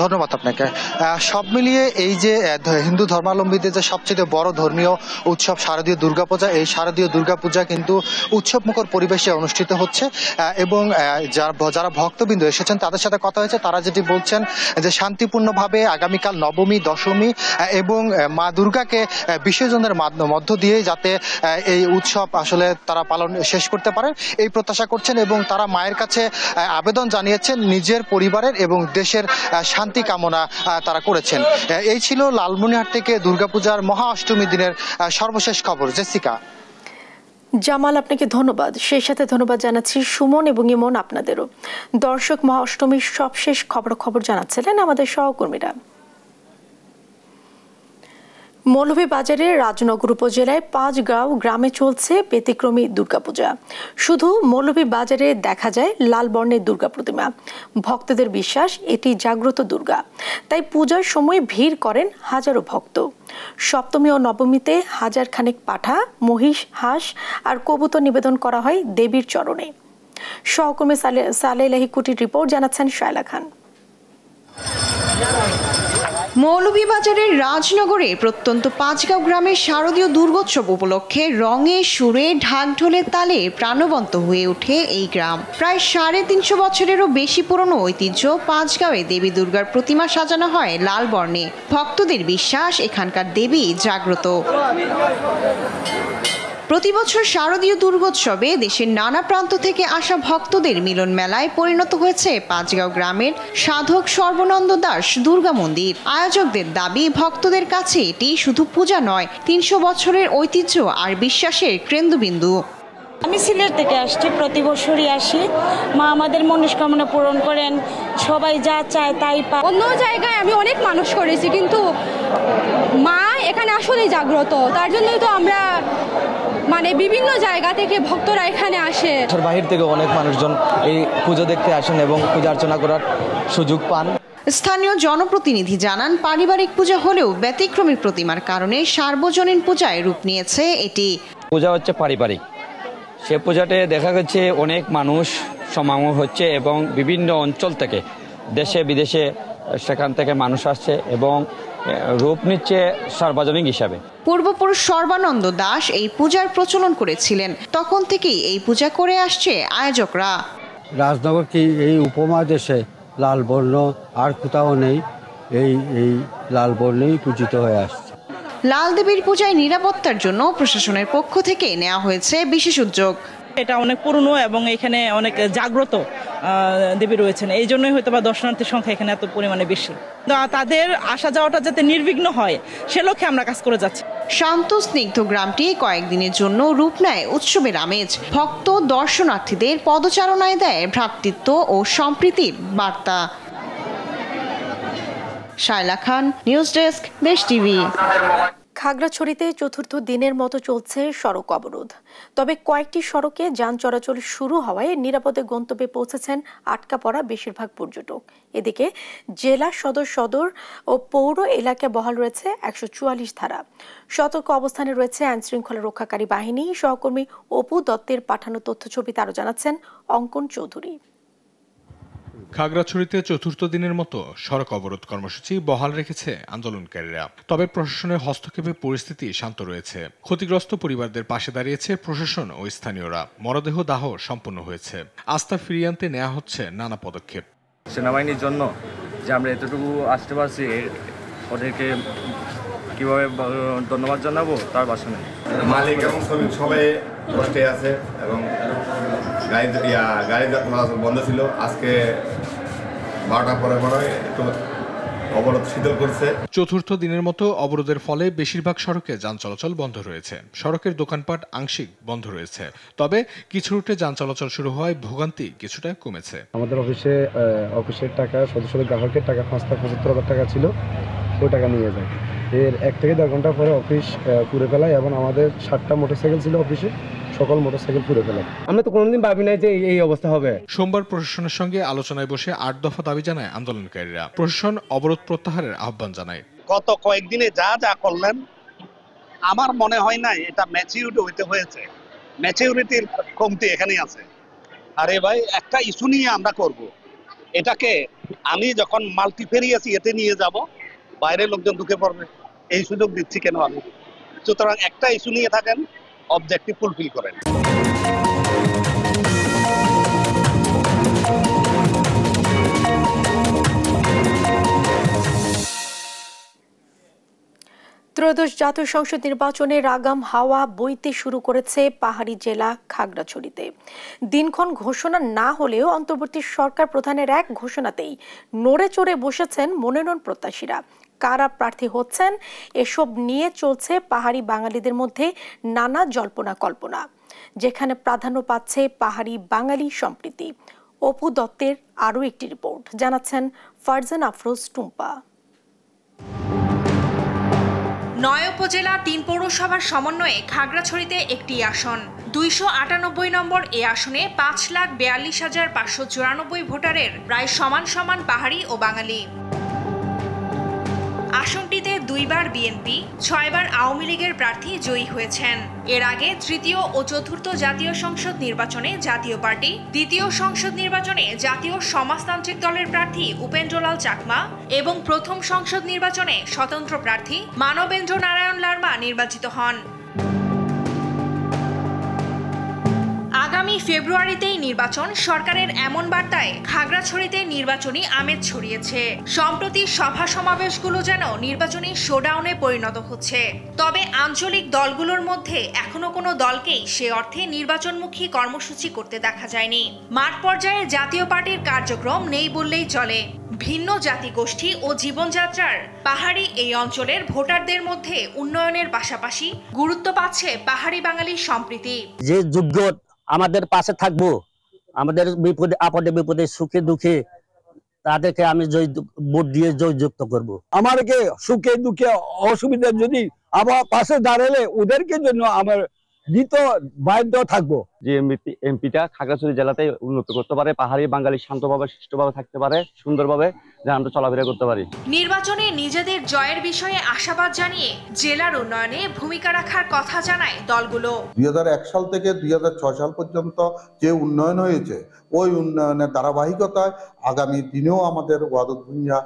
ধন্যবাদ আপনাকে। সব মিলিয়ে এই যে হিন্দু ধর্মাবলম্বীদের যে সবচেয়ে বড় ধর্মীয় উৎসব শারদীয় দুর্গাপূজা, এই শারদীয় দুর্গাপূজা কিন্তু উৎসবমুখর পরিবেশে অনুষ্ঠিত হচ্ছে এবং যারা ভক্তবৃন্দ এসেছেন তাদের সাথে কথা হয়েছে, তারা যেটি বলছেন যে শান্তিপূর্ণভাবে আগামীকাল নবমী, দশমী এবং মা দুর্গাকে বিসর্জনের মধ্য দিয়ে যাতে এই উৎসব আসলে তারা পালন শেষ করতে পারেন এই প্রত্যাশা করছেন এবং তারা মায়ের কাছে আবেদন জানিয়েছেন নিজের পরিবারের এবং দেশের শান্তি কামনা তারা করেছেন। এই ছিল লালমনিরহাট থেকে দুর্গাপূজার মহা অষ্টমী দিনের সর্বশেষ খবর। জেসিকা। জামাল, আপনাকে ধন্যবাদ। সেই সাথে ধন্যবাদ জানাচ্ছি সুমন এবং ইমন আপনাদেরও। দর্শক, মহা অষ্টমীর সবশেষ খবর জানাচ্ছিলেন আমাদের সহকর্মীরা। মৌলভীবাজারের রাজনগর উপজেলায় 5 গ্রামে চলছে ব্যতিক্রমী দুর্গাপূজা। শুধু মৌলভীবাজারে দেখা যায় লাল বর্ণের দুর্গা প্রতিমা। ভক্তদের বিশ্বাস এটি জাগ্রত দুর্গা, তাই পূজার সময় ভিড় করেন হাজারো ভক্ত। সপ্তমী ও নবমীতে 1000 খানেক পাঠা, মহিষ, হাঁস আর কবুতর নিবেদন করা হয় দেবীর চরণে। সহকর্মী সালেহ লাহিকুটির রিপোর্ট জানাচ্ছেন শায়লা খান। মৌলভীবাজারের রাজনগরে প্রত্যন্ত 5 গ্রামের শারদীয় দুর্গোৎসব উপলক্ষে রঙে সুরে ঢাকঢোলের তালে প্রাণবন্ত হয়ে ওঠে এই গ্রাম। প্রায় 350 বছরেরও বেশি পুরনো ঐতিহ্য 5 দেবী দুর্গার প্রতিমা সাজানো হয় লাল বর্ণে। ভক্তদের বিশ্বাস এখানকার দেবী জাগ্রত। প্রতি বছর শারদীয় দুর্গোৎসবে দেশের নানা প্রান্ত থেকে আসা ভক্তদের মিলন মেলায় পরিণত হয়েছে 5 গ্রামের সাধক সর্বানন্দ দাস দুর্গা মন্দির। আয়োজকদের দাবি, ভক্তদের কাছে এটি শুধু পূজা নয়, 300 বছরের ঐতিহ্য আর বিশ্বাসের কেন্দ্রবিন্দু। আমি সিলেট থেকে আসছি, প্রতি বছরই আসি। মা আমাদের মনস্কামনা পূরণ করেন, সবাই যা চায় তাই পায়। অন্য জায়গায় আমি অনেক মানুষ করেছি, কিন্তু মা এখানে আসলেই জাগ্রত। তার জন্যই তো আমরা বিভিন্ন জায়গা থেকে ভক্তরা এখানে আসে। বাহির থেকে অনেক মানুষজন এই পুজো দেখতে আসেন এবং পূজা অর্চনা করার সুযোগ পান। স্থানীয় জনপ্রতিনিধি জানান, পারিবারিক পূজা হলেও ব্যতিক্রমী প্রতিমার কারণে সার্বজনীন পূজায় রূপ নিয়েছে এটি। পূজা হচ্ছে পারিবারিক, সে পূজাতে দেখা গেছে অনেক মানুষ সমাগম হচ্ছে এবং বিভিন্ন অঞ্চল থেকে, দেশে বিদেশে সেখান থেকে মানুষ আসছে এবং রূপ নিচ্ছে সার্বজনীন হিসাবে। পূর্বপুরুষ সর্বানন্দ দাস এই পূজার প্রচলন করেছিলেন, তখন থেকেই এই পূজা করে আসছে আয়োজকরা। রাজনগর কি এই উপমহাদেশে লাল বর্ণ আর কোথাও নেই, এই লাল বর্ণেই পূজিত হয়ে আসছে। লাল দেবীর পূজায় নিরাপত্তার জন্য প্রশাসনের পক্ষ থেকে নেওয়া হয়েছে বিশেষ উদ্যোগ। এটা অনেক পুরনো এবং এখানে অনেক জাগ্রত দেবী রয়েছেন, এই জন্যই হয়তো বা দর্শনার্থীর সংখ্যা এখানে এত পরিমাণে বেশি। তাদের আসা যাওয়াটা যাতে নির্বিঘ্ন হয় সে লক্ষ্যে আমরা কাজ করে যাচ্ছি। শান্ত স্নিগ্ধ গ্রামটি কয়েকদিনের জন্য রূপ নেয় উৎসবের আমেজ। ভক্ত দর্শনার্থীদের পদচারণায় দেয় ভ্রাতৃত্ব ও সম্প্রীতির বার্তা। শায়লা খান, নিউজ ডেস্ক, দেশ টিভি। খাগড়াছড়িতে চতুর্থ দিনের মতো চলছে সড়ক অবরোধ। তবে কয়েকটি সড়কে যান চলাচল শুরু হওয়ায় নিরাপদে গন্তব্যে পৌঁছেছেন আটকা পড়া বেশিরভাগ পর্যটক। এদিকে জেলা সদর ও পৌর এলাকায় বহাল রয়েছে 144 ধারা। সতর্ক অবস্থানে রয়েছে আইনশৃঙ্খলা রক্ষাকারী বাহিনী। সহকর্মী অপু দত্তের পাঠানো তথ্যছবিতে আরো জানাচ্ছেন অঙ্কন চৌধুরী। খাগড়াছড়িতে চতুর্থ দিনের মতো সড়ক অবরোধ কর্মসূচি বহাল রেখেছে আন্দোলনকারীরা। তবে প্রশাসনের হস্তক্ষেপে পরিস্থিতি শান্ত রয়েছে। ক্ষতিগ্রস্ত পরিবারদের পাশে দাঁড়িয়েছে প্রশাসন ও স্থানীয়রা। মরদেহ দাহ সম্পন্ন হয়েছে। আস্থা ফিরিয়ে আনতে নেওয়া হচ্ছে নানা পদক্ষেপ। সেনাবাহিনীর জন্য যে আমরা এতটুকু আসতে পারছি, ওদেরকে কিভাবে ধন্যবাদ জানাবো তার ভাষা নেই। মালিক এবং শ্রমিক সবাই কষ্টে আছে এবং গাড়ি চলাচল বন্ধ ছিল। আজকে 12টার পরে একটু অবরোধ শিথিল করছে। চতুর্থ দিনের মতো অবরোধের ফলে বেশিরভাগ সড়কে যান চলাচল বন্ধ রয়েছে। সড়কের দোকানপাট আংশিক বন্ধ রয়েছে। তবে কিছু রুটে যান চলাচল শুরু হওয়ায় ভোগান্তি কিছুটা কমেছে। আমাদের অফিসের টাকা, সদস্যদের গ্রাহকের টাকা 5,75,000 টাকা ছিল, ওই টাকা নিয়ে যায়। এর 1 থেকে 1.5 ঘন্টা পরে অফিস পুড়ে ফেলায় এবং আমাদের 7টা মোটরসাইকেল ছিল অফিসে, সকল মোটরসাইকেল পুড়ে ফেলায়। আমরা তো কোনোদিন ভাবি নাই যে এই অবস্থা হবে। সোমবার প্রশাসনের সঙ্গে আলোচনায় বসে 8 দফা দাবি জানায় আন্দোলনকারীরা। প্রশাসন অবরোধ প্রত্যাহারের আহ্বান জানায়। গত কয়েকদিনে যা যা করলেন, আমার মনে হয় না এটা ম্যাচিউরিটি হইতে হয়েছে। ম্যাচিউরিটির কমতি এখানেই আছে। আরে ভাই, একটা ইস্যু নিয়ে আমরা করব, এটাকে আমি যখন মাল্টিফেরিয়াস এতে নিয়ে যাব, বাইরের লোকজন ঢুকে পড়বে। এই সুযোগ দিচ্ছি কেন আমি? সুতরাং একটা ইস্যু নিয়ে থাকেন, অবজেক্টিভ ফুলফিল করেন। ত্রয়োদশ জাতীয় সংসদ নির্বাচনের আগাম হাওয়া বইতে শুরু করেছে পাহাড়ি জেলা খাগড়াছড়িতে। দিনক্ষণ ঘোষণা না হলেও অন্তর্বর্তী সরকার প্রধানের এক ঘোষণাতেই নড়ে চড়ে বসেছেন মনোনয়ন প্রত্যাশীরা। কারা প্রার্থী হচ্ছেন, এসব নিয়ে চলছে পাহাড়ি বাঙালিদের মধ্যে নানা জল্পনা কল্পনা, যেখানে প্রাধান্য পাচ্ছে পাহাড়ি বাঙালি সম্প্রীতি। অপু দত্তের আরও একটি রিপোর্ট জানাচ্ছেন ফারজান আফরোজ টুম্পা। 9 উপজেলা 3 পৌরসভার সমন্বয়ে খাগড়াছড়িতে একটি আসন। 298 নম্বর এ আসনে 5,42,594 ভোটারের প্রায় সমান সমান পাহাড়ি ও বাঙালি। আসনটিতে 2 বার বিএনপি, 6 বার আওয়ামী লীগের প্রার্থী জয়ী হয়েছেন। এর আগে তৃতীয় ও চতুর্থ জাতীয় সংসদ নির্বাচনে জাতীয় পার্টি, দ্বিতীয় সংসদ নির্বাচনে জাতীয় সমাজতান্ত্রিক দলের প্রার্থী উপেন্দ্রলাল চাকমা এবং প্রথম সংসদ নির্বাচনে স্বতন্ত্র প্রার্থী মানবেন্দ্র নারায়ণ লারমা নির্বাচিত হন। আগামী ফেব্রুয়ারিতেই নির্বাচন, সরকারের এমন বার্তায় খাগড়াছড়িতে নির্বাচনী আমেজ ছড়িয়েছে। সম্প্রতি সভা সমাবেশগুলো যেন নির্বাচনী শোডাউনে পরিণত হচ্ছে। তবে আঞ্চলিক দলগুলোর মধ্যে এখনো কোনো দলকেই সে অর্থে নির্বাচনমুখী কর্মসূচি করতে দেখা যায়নি। মাঠ পর্যায়ে জাতীয় পার্টির কার্যক্রম নেই বললেই চলে। ভিন্ন জাতিগোষ্ঠী ও জীবনযাত্রার পাহাড়ি এই অঞ্চলের ভোটারদের মধ্যে উন্নয়নের পাশাপাশি গুরুত্ব পাচ্ছে পাহাড়ি বাঙালি সম্প্রীতি। যে যোগ্য আমাদের পাশে থাকবো, আমাদের বিপদে আপদে বিপদে সুখে দুঃখে তাদেরকে আমি ভোট দিয়ে জয়যুক্ত করব। আমাদেরকে সুখে দুঃখে অসুবিধা যদি আমার পাশে দাঁড়ালে ওদেরকে জন্য আমার দিতে বাধ্য থাকবো। যে এমপিটা খাগড়াছড়ি জেলাতে উন্নত করতে পারে, পাহাড়ি বাঙালি শান্তভাবে সুষ্ঠুভাবে থাকতে পারে, সুন্দরভাবে যেন আমরা চলাফেরা করতে পারি। নির্বাচনে নিজেদের জয়ের বিষয়ে আশাবাদ জানিয়ে জেলার উন্নয়নে ভূমিকা রাখার কথা জানায় দলগুলো। 2001 সাল থেকে 2006 সাল পর্যন্ত যে উন্নয়ন হয়েছে, ওই উন্নয়নের ধারাবাহিকতায় আগামী দিনেও আমাদের ওয়াদুদ ভূঁইয়া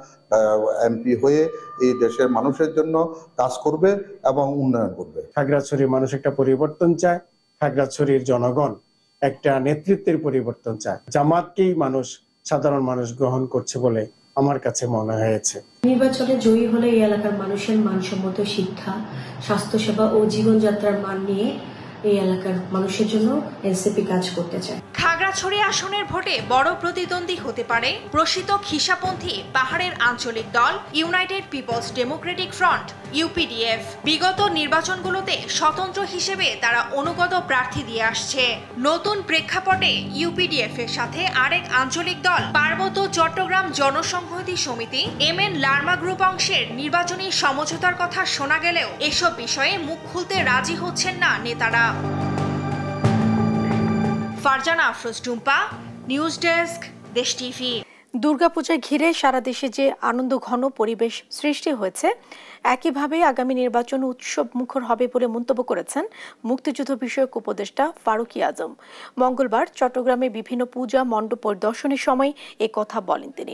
এমপি হয়ে এই দেশের মানুষের জন্য কাজ করবে এবং উন্নয়ন করবে। খাগড়াছড়ির মানুষ একটা পরিবর্তন চায়, খাগড়াছড়ির জনগণ একটা নেতৃত্বের পরিবর্তন চায়। জামাতকেই সাধারণ মানুষ গ্রহণ করছে বলে আমার কাছে মনে হয়েছে। নির্বাচনে জয়ী হলে এই এলাকার মানুষের মানসম্মত শিক্ষা, স্বাস্থ্যসেবা ও জীবনযাত্রার মান নিয়ে এই এলাকার মানুষের জন্য এনসিপি কাজ করতে চায়। খাগড়াছড়ি আসনের ভোটে বড় প্রতিদ্বন্দ্বী হতে পারে প্রসিত খিসাপন্থী পাহাড়ের আঞ্চলিক দল ইউনাইটেড পিপলস ডেমোক্রেটিক ফ্রন্ট ইউপিডিএফ। বিগত নির্বাচনগুলোতে স্বতন্ত্র হিসেবে তারা অনুগত প্রার্থী দিয়ে আসছে। নতুন প্রেক্ষাপটে ইউপিডিএফ এর সাথে আরেক আঞ্চলিক দল পার্বত্য চট্টগ্রাম জনসংহতি সমিতি MN লারমা গ্রুপ অংশের নির্বাচনী সমঝোতার কথা শোনা গেলেও এসব বিষয়ে মুখ খুলতে রাজি হচ্ছেন না নেতারা। ফারজানা আফরোজ টুম্পা, নিউজ ডেস্ক, দেশ টিভি। দুর্গাপূজায় ঘিরে সারা দেশে যে আনন্দ ঘন পরিবেশ সৃষ্টি হয়েছে, একইভাবে আগামী নির্বাচন উৎসব মুখর হবে বলে মন্তব্য করেছেন মুক্তিযুদ্ধ বিষয়ক উপদেষ্টা ফারুক আজম। মঙ্গলবার চট্টগ্রামে বিভিন্ন পূজা মণ্ডপ পরিদর্শনের সময় এ কথা বলেন তিনি।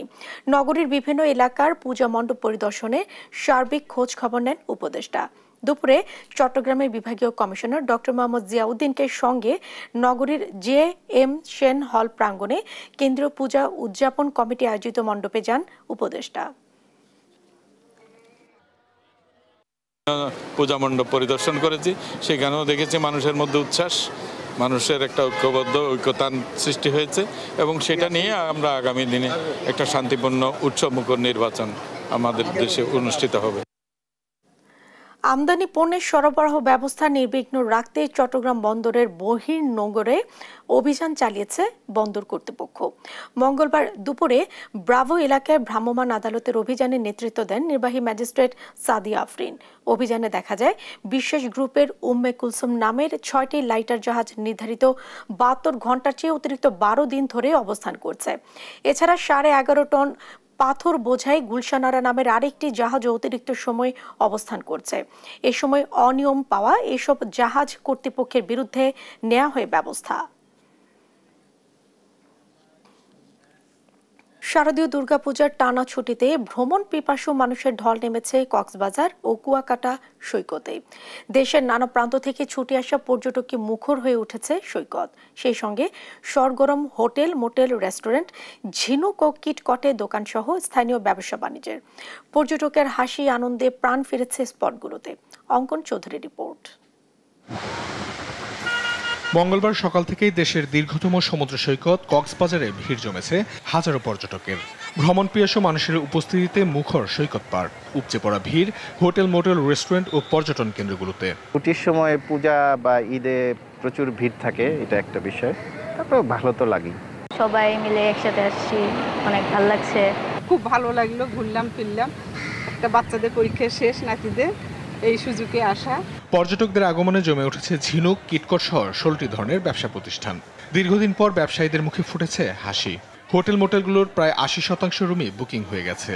নগরীর বিভিন্ন এলাকার পূজা মণ্ডপ পরিদর্শনে সার্বিক খোঁজ খবর নেন উপদেষ্টা। দুপুরে চট্টগ্রামের বিভাগীয় কমিশনার ডক্টর মোহাম্মদ জিয়াউদ্দিনকে সঙ্গে নগরীর JM সেন হল প্রাঙ্গণে কেন্দ্রীয় পূজা উদযাপন কমিটি আয়োজিত মণ্ডপে যান উপদেষ্টা। পূজা মণ্ডপ পরিদর্শন করেছি, সেখানেও দেখেছি মানুষের মধ্যে উচ্ছ্বাস, মানুষের একটা ঐক্যতান সৃষ্টি হয়েছে এবং সেটা নিয়ে আমরা আগামী দিনে একটা শান্তিপূর্ণ উৎসবমুখর নির্বাচন আমাদের দেশে অনুষ্ঠিত হবে। আমদানি পণ্যের সরবরাহ ব্যবস্থা নির্বিঘ্ন রাখতে চট্টগ্রাম বন্দরের বহির্নোঙরে অভিযান চালিয়েছে বন্দর কর্তৃপক্ষ। মঙ্গলবার দুপুরে ব্রাভো এলাকায় ভ্রাম্যমাণ আদালতের অভিযানে নেতৃত্ব দেন নির্বাহী ম্যাজিস্ট্রেট সাদিয়া আফরিন। অভিযানে দেখা যায় বিশ্বাস গ্রুপের উম্মে কুলসুম নামের 6টি লাইটার জাহাজ নির্ধারিত 72 ঘন্টার চেয়ে অতিরিক্ত 12 দিন ধরে অবস্থান করছে। এছাড়া 11.5 টন পাথর বোঝাই গুলশানারা নামের আরেকটি জাহাজ অতিরিক্ত সময় অবস্থান করছে। এ সময় অনিয়ম পাওয়া এসব জাহাজ কর্তৃপক্ষের বিরুদ্ধে নেওয়া হয় ব্যবস্থা। শারদীয় দুর্গাপূজার টানা ছুটিতে ভ্রমণ পিপাসু মানুষের ঢল নেমেছে কক্সবাজার ও কুয়াকাটা সৈকতে। দেশের নানা প্রান্ত থেকে ছুটে আসা পর্যটককে মুখর হয়ে উঠেছে সৈকত। সেই সঙ্গে সরগরম হোটেল, মোটেল, রেস্টুরেন্ট, ঝিনুক ও কিটকটে দোকান সহ স্থানীয় ব্যবসা বাণিজ্যের। পর্যটকের হাসি আনন্দে প্রাণ ফিরেছে স্পটগুলোতে। অঙ্কন চৌধুরীর রিপোর্ট। মঙ্গলবার সকাল থেকেই দেশের দীর্ঘতম সমুদ্র সৈকত কক্সবাজারে ভিড় জমেছে হাজারো পর্যটকের। ভ্রমণ পিয়াসু মানুষের উপস্থিতিতে মুখর সৈকত পার্ক। উপচে পড়া ভিড় হোটেল, মোটেল, রেস্টুরেন্ট ও পর্যটন কেন্দ্রগুলোতে। ছুটির সময় পূজা বা ঈদে প্রচুর ভিড় থাকে, এটা একটা বিষয়। তারপর ভালো তো লাগেই, সবাই মিলে একসাথে আসছি, অনেক ভালো লাগছে। খুব ভালো লাগলো, ঘুরলাম ফিরলাম। একটা বাচ্চাদের পরীক্ষা শেষ, নাতিদের এই সুযোগে আসা। পর্যটকদের আগমনে জমে উঠেছে ঝিনুক, কিটকট সহ 16টি ধরনের ব্যবসা প্রতিষ্ঠান। দীর্ঘদিন পর ব্যবসায়ীদের মুখে ফুটেছে হাসি। হোটেল, মোটেলগুলোর প্রায় 80% রুমই বুকিং হয়ে গেছে।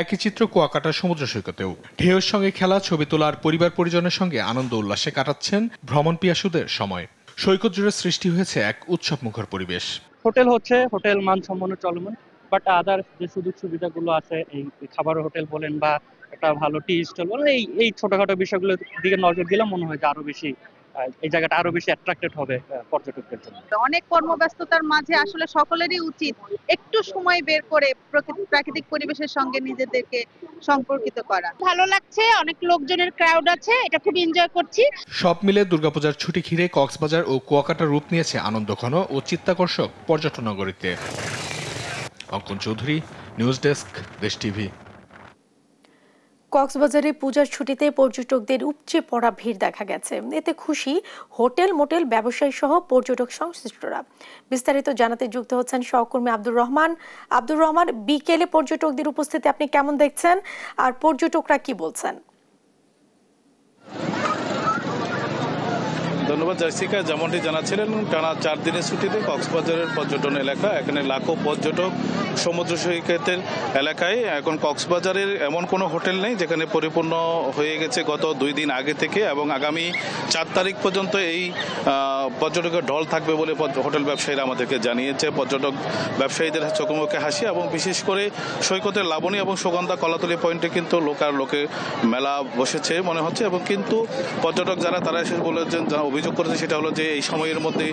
একই চিত্র কুয়াকাটার সমুদ্র সৈকতেও। ঢেউয়ের সঙ্গে খেলা, ছবি তোলার পরিবার পরিজনের সঙ্গে আনন্দ উল্লাসে কাটাচ্ছেন ভ্রমণ পিয়াসুদের সময়। সৈকত জুড়ে সৃষ্টি হয়েছে এক উৎসবমুখর পরিবেশ। হোটেল হচ্ছে, হোটেল মানসম্পন্ন চলমান, বাট আদার যে সুযোগ সুবিধাগুলো আছে, এই খাবার হোটেল বলেন বা একটা ভালো টি স্টল বলেন, এই ছোটখাটো বিষয়গুলোর দিকে নজর দিলে মনে হয় যে আরো বেশি এই জায়গাটা আরো বেশি অ্যাট্রাক্টেড হবে পর্যটকদের জন্য। অনেক কর্মব্যস্ততার মাঝে আসলে সকলেরই উচিত একটু সময় বের করে প্রাকৃতিক পরিবেশের সঙ্গে নিজেদেরকে সম্পর্কিত করা। ভালো লাগছে, অনেক লোকজনের ক্রাউড আছে, এটা খুব এনজয় করছি। সব মিলে দুর্গাপূজার ছুটি ঘিরে কক্সবাজার ও কুয়াকাটা রূপ নিয়েছে আনন্দঘন ও চিত্তাকর্ষক পর্যটন নগরীতে। অঙ্কন চৌধুরী, নিউজ ডেস্ক, দেশ টিভি। কক্সবাজারে পূজার ছুটিতে পর্যটকদের উপচে পড়া ভিড় দেখা গেছে। এতে খুশি হোটেল, মোটেল ব্যবসায়ী সহ পর্যটক সংশ্লিষ্টরা। বিস্তারিত জানাতে যুক্ত হচ্ছেন সহকর্মী আব্দুর রহমান। আব্দুর রহমান, বিকেলে পর্যটকদের উপস্থিতি আপনি কেমন দেখছেন, আর পর্যটকরা কি বলছেন? ধন্যবাদ জাসিকা। যেমনটি জানাচ্ছিলেন, টানা 4 দিনের ছুটিতে কক্সবাজারের পর্যটন এলাকা, এখানে লাখো পর্যটক সমুদ্র সৈকতের এলাকায়। এখন কক্সবাজারের এমন কোনো হোটেল নেই যেখানে পরিপূর্ণ হয়ে গেছে গত 2 দিন আগে থেকে, এবং আগামী 4 তারিখ পর্যন্ত এই পর্যটকের ঢল থাকবে বলে হোটেল ব্যবসায়ীরা আমাদেরকে জানিয়েছে। পর্যটক ব্যবসায়ীদের চোখে মুখে হাসি, এবং বিশেষ করে সৈকতের লাবণী এবং সুগন্ধা কলাতলি পয়েন্টে কিন্তু লোকে মেলা বসেছে মনে হচ্ছে। এবং কিন্তু পর্যটক যারা তারা এসে বলেছেন, যারা অভিযোগ করেছে সেটা হলো যে এই সময়ের মধ্যে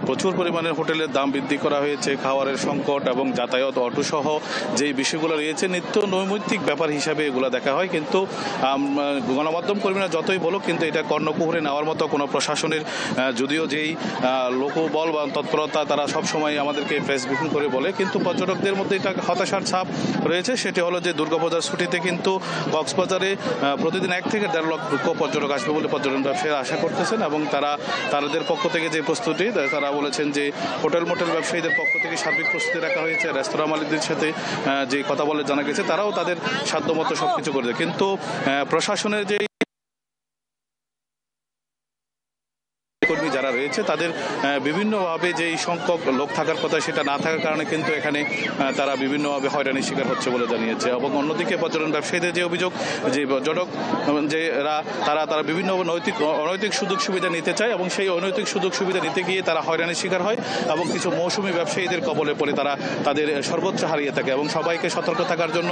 প্রচুর পরিমাণে হোটেলের দাম বৃদ্ধি করা হয়েছে, খাবারের সংকট এবং যাতায়াত, অটো সহ যে বিষয়গুলো রয়েছে নিত্য নৈমিত্তিক ব্যাপার হিসাবে এগুলো দেখা হয়। কিন্তু গণমাধ্যম কর্মীরা যতই বলুক, কিন্তু এটা কর্ণকুহরে নেওয়ার মতো কোনো প্রশাসনের, যদিও যেই লোকবল বা তৎপরতা তারা সবসময় আমাদেরকে প্রেস ব্রিফিং করে বলে, কিন্তু পর্যটকদের মধ্যে একটা হতাশার ছাপ রয়েছে। সেটি হলো যে দুর্গাপূজার ছুটিতে কিন্তু কক্সবাজারে প্রতিদিন 1 থেকে 1.5 লক্ষ পর্যটক আসবে বলে পর্যটন ব্যবসায়ীরা আশা করতেছেন। এবং তাদের পক্ষ থেকে যে প্রস্তুতি, তারা বলেছেন যে হোটেল, মোটেল ব্যবসায়ীদের পক্ষ থেকে সার্বিক প্রস্তুতি রাখা হয়েছে। রেস্তোরাঁ মালিকদের সাথে যে কথা বলে জানা গেছে, তারাও তাদের সাধ্যমতো সবকিছু করেছে। কিন্তু প্রশাসনের যে কর্মী যারা যারা রয়েছে তাদের বিভিন্নভাবে যেই সংখ্যক লোক থাকার কথা সেটা না থাকার কারণে কিন্তু এখানে তারা বিভিন্নভাবে হয়রানির শিকার হচ্ছে বলে জানিয়েছে। এবং অন্যদিকে পর্যটন ব্যবসায়ীদের যে অভিযোগ যে পর্যটক তারা বিভিন্ন অনৈতিক সুযোগ সুবিধা নিতে চায় এবং সেই অনৈতিক সুযোগ সুবিধা নিতে গিয়ে তারা হয়রানির শিকার হয় এবং কিছু মৌসুমী ব্যবসায়ীদের কবলে পড়ে তারা তাদের সর্বোচ্চ হারিয়ে থাকে এবং সবাইকে সতর্ক থাকার জন্য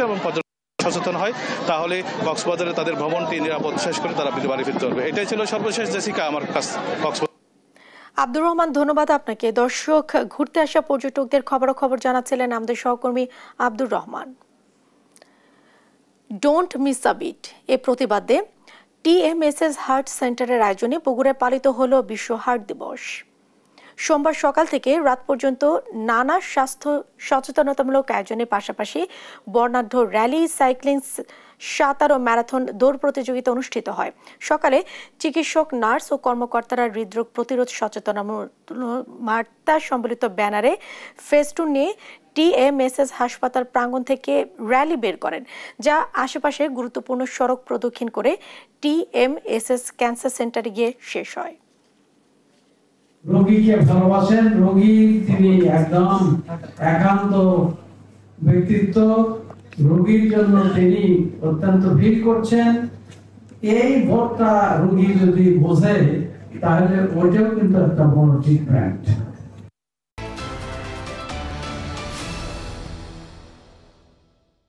এবং সচেতন হয়, তাহলে কক্সবাজারে তাদের ভ্রমণটি নিরাপদ শেষ করে তারা বাড়ি ফিরতে পারবে। এটাই ছিল সর্বশেষ জেসিকা আমার কাছে। আব্দুর রহমান, ধন্যবাদ আপনাকে। দর্শক, ঘুরতে আসা পর্যটকদের খবরাখবর জানাচ্ছিলেন আমাদের সহকর্মী Abdur Rahman. Don't miss a beat এ প্রতিবাদে TMSS হার্ট সেন্টারের আয়োজনে বগুড়ায় পালিত হলো বিশ্ব হার্ট দিবস। সোমবার সকাল থেকে রাত পর্যন্ত নানা স্বাস্থ্য সচেতনতামূলক আয়োজনের পাশাপাশি বর্ণাঢ্য র্যালি, সাইক্লিং, সাঁতার ও ম্যারাথন দৌড় প্রতিযোগিতা অনুষ্ঠিত হয়। সকালে চিকিৎসক, নার্স ও কর্মকর্তারা হৃদরোগ প্রতিরোধ সচেতনতামূলক বার্তা সম্বলিত ব্যানারে ফেস্টুন নিয়ে TMSS হাসপাতাল প্রাঙ্গণ থেকে র্যালি বের করেন, যা আশেপাশে গুরুত্বপূর্ণ সড়ক প্রদক্ষিণ করে TMSS ক্যান্সার সেন্টারে গিয়ে শেষ হয়। রোগীকে ভালোবাসেন, রোগী তিনি একদম একান্ত ব্যক্তিত্ব, রোগীর জন্য তিনি অত্যন্ত ভিড় করছেন। এই ভোটটা রোগী যদি বোঝে তাহলে ওইটাও কিন্তু একটা বড় ট্রিটমেন্ট।